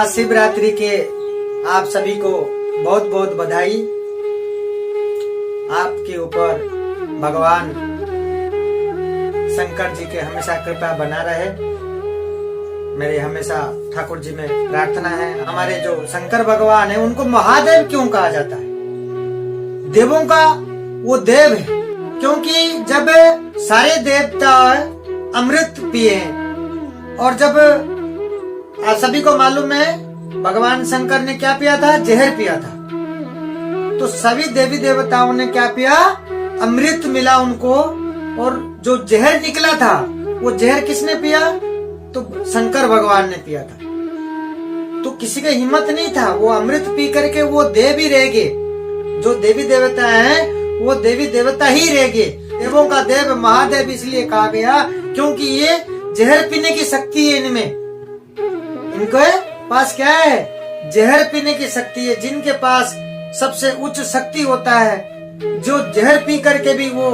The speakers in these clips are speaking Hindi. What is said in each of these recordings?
महाशिवरात्रि के आप सभी को बहुत बहुत बधाई। आपके ऊपर भगवान शंकर जी के हमेशा कृपा बना रहे, मेरे हमेशा ठाकुर जी में प्रार्थना है। हमारे जो शंकर भगवान है उनको महादेव क्यों कहा जाता है? देवों का वो देव है, क्योंकि जब सारे देवता अमृत पिए और जब आप सभी को मालूम है भगवान शंकर ने क्या पिया था? जहर पिया था। तो सभी देवी देवताओं ने क्या पिया? अमृत मिला उनको, और जो जहर निकला था वो जहर किसने पिया? तो शंकर भगवान ने पिया था। तो किसी का हिम्मत नहीं था, वो अमृत पी करके वो देव ही रह गए। जो देवी देवता हैं वो देवी देवता ही रह गए। देवों का देव महादेव इसलिए कहा गया क्योंकि ये जहर पीने की शक्ति है इनमें। इनके पास क्या है? जहर पीने की शक्ति है। जिनके पास सबसे उच्च शक्ति होता है, जो जहर पी करके भी वो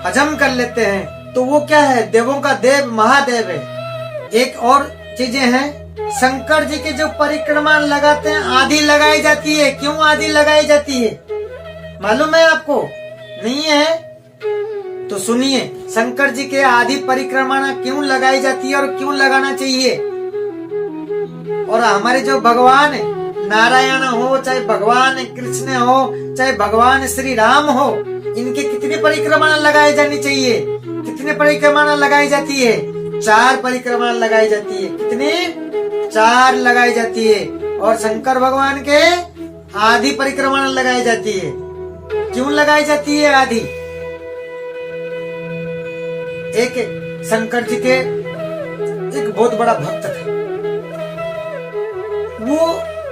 हजम कर लेते हैं, तो वो क्या है? देवों का देव महादेव है। एक और चीजें हैं, शंकर जी के जो परिक्रमा लगाते हैं आधी लगाई जाती है। क्यों आधी लगाई जाती है मालूम है आपको? नहीं है तो सुनिए, शंकर जी के आधी परिक्रमा क्यों लगाई जाती है और क्यों लगाना चाहिए। और हमारे जो भगवान है, नारायण हो चाहे भगवान कृष्ण हो चाहे भगवान श्री राम हो, इनके कितनी परिक्रमा लगाई जानी चाहिए? कितने परिक्रमा लगाई जाती है? 4 परिक्रमा लगाई जाती है। कितनी? 4 लगाई जाती है। और शंकर भगवान के आधी परिक्रमा लगाई जाती है। क्यों लगाई जाती है आधी? एक शंकर जी के एक बहुत बड़ा भक्त थे, वो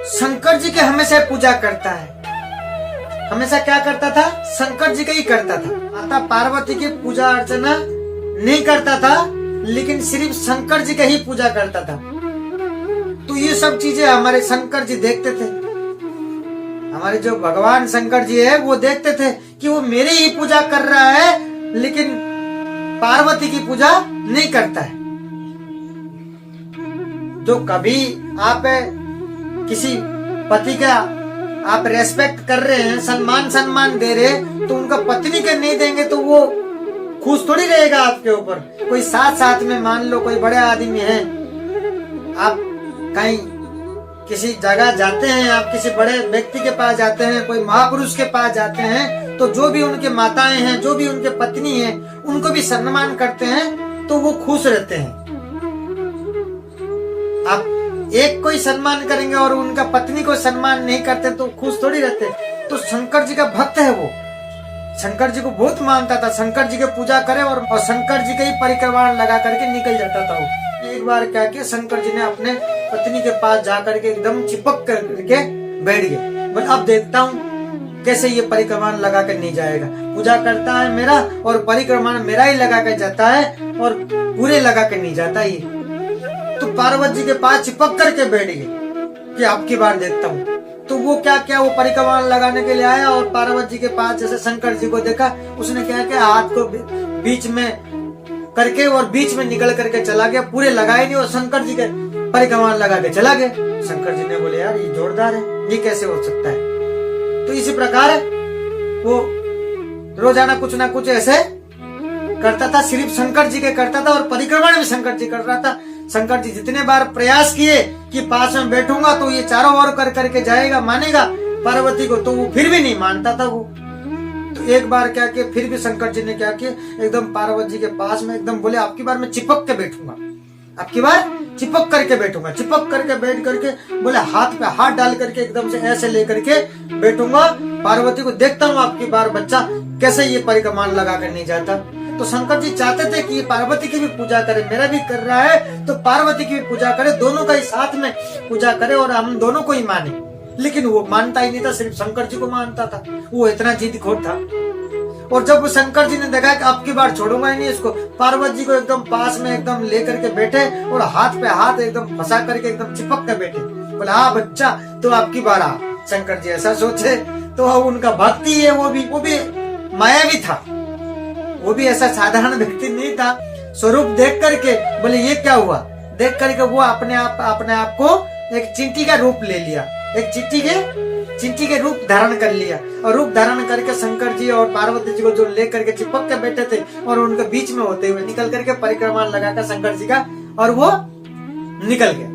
शंकर जी के हमेशा पूजा करता है। हमेशा क्या करता था? शंकर जी का ही करता था। माता पार्वती की पूजा अर्चना नहीं करता था, लेकिन सिर्फ शंकर जी का ही पूजा करता था। तो ये सब चीजें हमारे शंकर जी देखते थे। हमारे जो भगवान शंकर जी है वो देखते थे कि वो मेरी ही पूजा कर रहा है, लेकिन पार्वती की पूजा नहीं करता है। जो कभी आप किसी पति का आप रेस्पेक्ट कर रहे हैं, सम्मान दे रहे, तो उनका पत्नी के नहीं देंगे तो वो खुश थोड़ी रहेगा आपके ऊपर। कोई साथ में मान लो कोई बड़े आदमी है, आप कहीं किसी जगह जाते हैं, आप किसी बड़े व्यक्ति के पास जाते हैं, कोई महापुरुष के पास जाते हैं, तो जो भी उनके माताएं हैं, जो भी उनके पत्नी हैं, उनको भी सम्मान करते हैं तो वो खुश रहते हैं। आप एक को ही सम्मान करेंगे और उनका पत्नी को सम्मान नहीं करते तो खुश थोड़ी रहते। तो शंकर जी का भक्त है वो, शंकर जी को बहुत मानता था। शंकर जी की पूजा करे और शंकर जी के ही परिक्रमा लगा करके निकल जाता था वो। एक बार क्या किया, शंकर जी ने अपने पत्नी के पास जा करके एकदम चिपक करके बैठ गए। बस अब देखता हूँ कैसे ये परिक्रमा लगा कर नहीं जाएगा। पूजा करता है मेरा और परिक्रमा मेरा ही लगा कर जाता है और पूरे लगा कर नहीं जाता ये। तो पार्वती जी के पास चिपक करके बैठ गए कि अब की बार देखता हूँ। तो वो क्या वो परिक्रमा लगाने के लिए आया और पार्वती जी के पास जैसे शंकर जी को देखा, उसने क्या किया, हाथ को बीच में करके और बीच में निकल करके चला गया। पूरे लगाए नहीं और शंकर जी के परिक्रमा लगा के चला गया। शंकर जी ने बोले यार ये जोरदार है, ये कैसे हो सकता है? तो इसी प्रकार वो रोजाना कुछ ना कुछ ऐसे करता था, सिर्फ शंकर जी के करता था और परिक्रमा भी शंकर जी कर रहा था। शंकर जी जितने बार प्रयास किए कि पास में बैठूंगा तो ये चारों ओर कर करके जाएगा, मानेगा पार्वती को, तो वो फिर भी नहीं मानता था वो। तो एक बार क्या किया, फिर भी शंकर जी ने क्या किया, एकदम पार्वती जी के पास में एकदम बोले आपकी बार मैं चिपक के बैठूंगा, आपकी बार चिपक करके बैठूंगा। चिपक करके बैठ करके बोले हाथ पे हाथ डाल करके एकदम से ऐसे लेकर के बैठूंगा, पार्वती को देखता हूँ आपकी बार बच्चा कैसे ये परिक्रमा लगा कर नहीं जाता। तो शंकर जी चाहते थे कि पार्वती की भी पूजा करे, मेरा भी कर रहा है तो पार्वती की भी पूजा करे, दोनों का ही साथ में पूजा करे और हम दोनों को ही माने। लेकिन वो मानता ही नहीं था, सिर्फ शंकर जी को मानता था। वो इतना जिद्दखोर था। और जब शंकर जी ने देखा कि अब की बार छोड़ूंगा ही नहीं इसको, पार्वती जी को एकदम पास में एकदम लेकर के बैठे और हाथ पे हाथ एकदम फंसा करके एकदम चिपक कर बैठे। बोला हाँ बच्चा तो आपकी बार आ। शंकर जी ऐसा सोचे तो उनका भक्ति है, वो भी मायावी था, वो भी ऐसा साधारण व्यक्ति नहीं था। स्वरूप देख करके बोले ये क्या हुआ, देख करके वो अपने आप को एक चींटी का रूप ले लिया, एक चींटी के रूप धारण कर लिया, और रूप धारण करके शंकर जी और पार्वती जी को जो लेकर के चिपक के बैठे थे और उनके बीच में होते हुए निकल करके परिक्रमा लगाकर शंकर जी का, और वो निकल गया।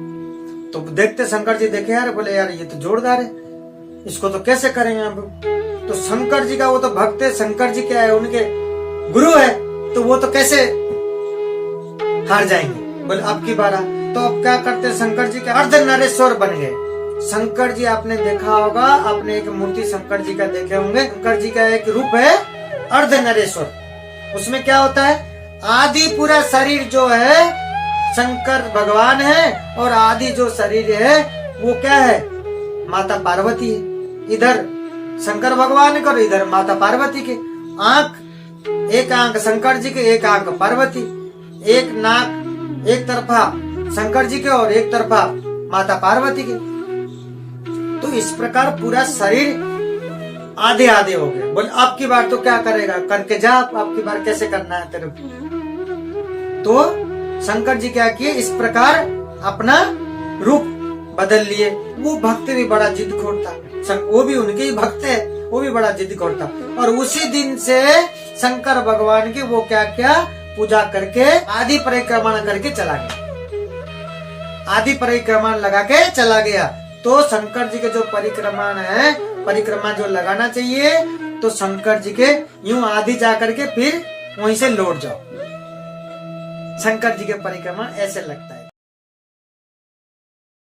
तो देखते शंकर जी देखे यार, बोले यार ये तो जोरदार है, इसको तो कैसे करेंगे हम। तो शंकर जी का वो तो भक्त है, शंकर जी क्या है उनके गुरु है, तो वो तो कैसे हार जाएंगे। बोले अब की बार तो अब क्या करते, शंकर जी के अर्ध नरेश्वर बन गए। शंकर जी आपने देखा होगा, आपने एक मूर्ति शंकर जी का देखे होंगे, शंकर जी का एक रूप है अर्ध नरेश्वर। उसमें क्या होता है, आदि पूरा शरीर जो है शंकर भगवान है, और आदि जो शरीर है वो क्या है, माता पार्वती है। इधर शंकर भगवान के और इधर माता पार्वती के आंख, एक आंख शंकर जी के, एक आंख पार्वती, एक नाक एक तरफा शंकर जी के और एक तरफा माता पार्वती के। तो इस प्रकार पूरा शरीर आधे आधे हो गए। बोले अब की बार तो क्या करेगा, करके जा, अब की बार कैसे करना है तेरे को। तो शंकर जी क्या किए, इस प्रकार अपना रूप बदल लिए। वो भक्त भी बड़ा जिदखोर था, वो भी उनके ही भक्त है, वो भी बड़ा जिदखोर था। और उसी दिन से शंकर भगवान की वो क्या क्या पूजा करके आदि परिक्रमण करके चला गया, आदि परिक्रमण लगा के चला गया। तो शंकर जी के जो परिक्रमण है, परिक्रमा जो लगाना चाहिए, तो शंकर जी के यूं आदि जा करके फिर वहीं से लौट जाओ। शंकर जी के परिक्रमण ऐसे लगता है।